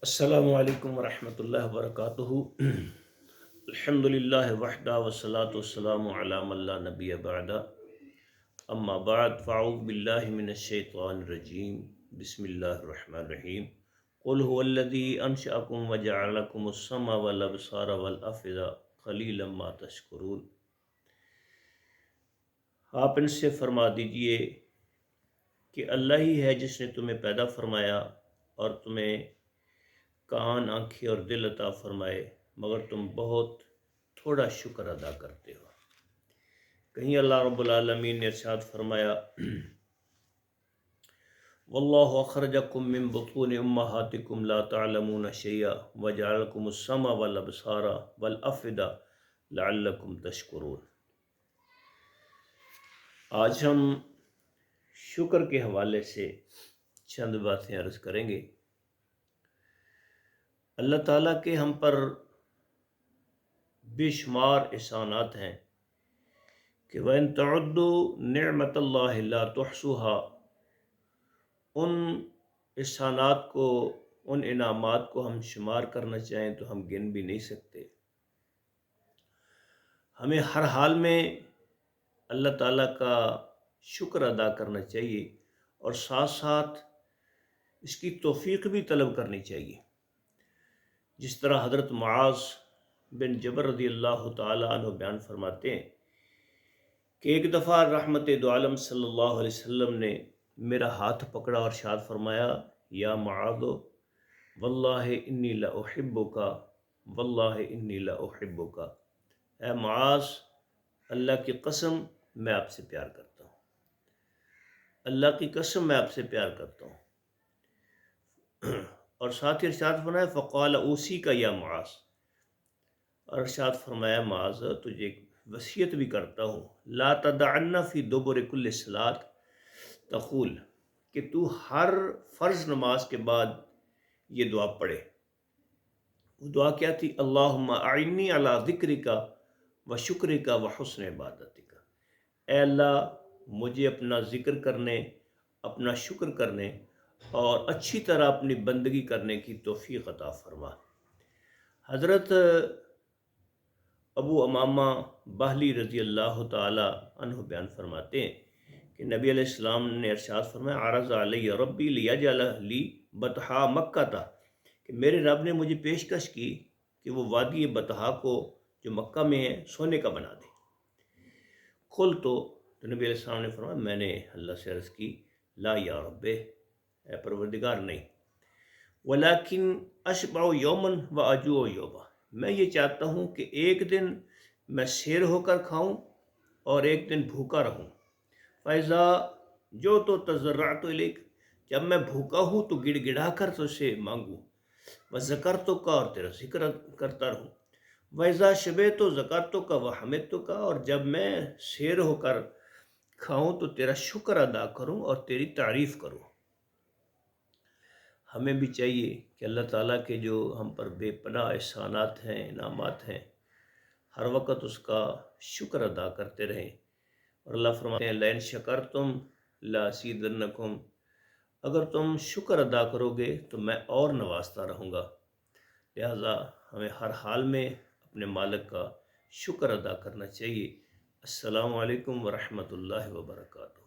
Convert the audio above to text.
السلام علیکم ورحمۃ اللہ وبرکاتہ۔ الحمد للہ وحدہ والصلاة والسلام علی من لا نبی بعدہ، اما بعد فاعوذ باللہ من الشیطان الرجیم، بسم اللہ الرحمن الرحیم۔ قل هو الذی انشأکم وجعل لکم السمع والابصار والافئدہ قلیلا ما تشکرون۔ آپ ان سے فرما دیجئے کہ اللہ ہی ہے جس نے تمہیں پیدا فرمایا اور تمہیں کان، آنکھیں اور دل عطا فرمائے، مگر تم بہت تھوڑا شکر ادا کرتے ہو۔ کہیں اللہ رب العالمین نے ارشاد فرمایا، واللہ اخرجکم من بطون امہاتکم لا تعلمون شیئا وجعل لکم السمع والابصار والافئدہ لعلکم تشکرون۔ آج ہم شکر کے حوالے سے چند باتیں عرض کریں گے۔ اللہ تعالیٰ کے ہم پر بے شمار احسانات ہیں کہ وَإِن تَعُدُّوا نِعْمَةَ اللَّهِ لَا تُحْصُوهَا، ان احسانات کو، ان انعامات کو ہم شمار کرنا چاہیں تو ہم گن بھی نہیں سکتے۔ ہمیں ہر حال میں اللہ تعالیٰ کا شکر ادا کرنا چاہیے اور ساتھ ساتھ اس کی توفیق بھی طلب کرنی چاہیے۔ جس طرح حضرت معاذ بن جبل رضی اللہ تعالیٰ عنہ بیان فرماتے ہیں کہ ایک دفعہ رحمت دو عالم صلی اللہ علیہ وسلم نے میرا ہاتھ پکڑا اور ارشاد فرمایا، یا معاذ واللہ انی لاحبک، واللہ انی لاحبک، اے معاذ اللہ کی قسم میں آپ سے پیار کرتا ہوں، اللہ کی قسم میں آپ سے پیار کرتا ہوں۔ اور ساتھ ہی ارشاد فرمایا، فقال اوصیک یا معاذ، اور ارشاد فرمایا معاذ تجھے وصیت بھی کرتا ہوں، لا تدعن فی دبر کل صلاۃ تقول، کہ تو ہر فرض نماز کے بعد یہ دعا پڑھے۔ وہ دعا کیا تھی؟ اللہم اعنی علی ذکرک و شکرک و حسن عبادتک، اے اللہ مجھے اپنا ذکر کرنے، اپنا شکر کرنے اور اچھی طرح اپنی بندگی کرنے کی توفیق عطا فرما۔ حضرت ابو امامہ باہلی رضی اللہ تعالی عنہ بیان فرماتے ہیں کہ نبی علیہ السلام نے ارشاد فرمایا، عرض علی ربی لیجعل لی بطحا مکہ تھا، کہ میرے رب نے مجھے پیشکش کی کہ وہ وادی بطحا کو جو مکہ میں ہے سونے کا بنا دے۔ قل تو نبی علیہ السلام نے فرمایا، میں نے اللہ سے عرض کی، لا یا رب، اے پروردگار نہیں، ولیکن اشبع یومن و اجوع یوما، میں یہ چاہتا ہوں کہ ایک دن میں سیر ہو کر کھاؤں اور ایک دن بھوکا رہوں۔ فیضا جو تو تضرعت الیک، جب میں بھوکا ہوں تو گڑ گڑا کر تو سے مانگوں، وذکرتک کا، اور تیرا ذکر کرتا رہوں، ویضا شبعت تو ذکرتک کا وحمدتک کا، اور جب میں سیر ہو کر کھاؤں تو تیرا شکر ادا کروں اور تیری تعریف کروں۔ ہمیں بھی چاہیے کہ اللہ تعالیٰ کے جو ہم پر بے پناہ احسانات ہیں، انعامات ہیں، ہر وقت اس کا شکر ادا کرتے رہیں۔ اور اللہ فرماتے ہیں، لئن شکرتم لازیدنکم، اگر تم شکر ادا کرو گے تو میں اور نوازتا رہوں گا۔ لہٰذا ہمیں ہر حال میں اپنے مالک کا شکر ادا کرنا چاہیے۔ السلام علیکم ورحمۃ اللہ وبرکاتہ۔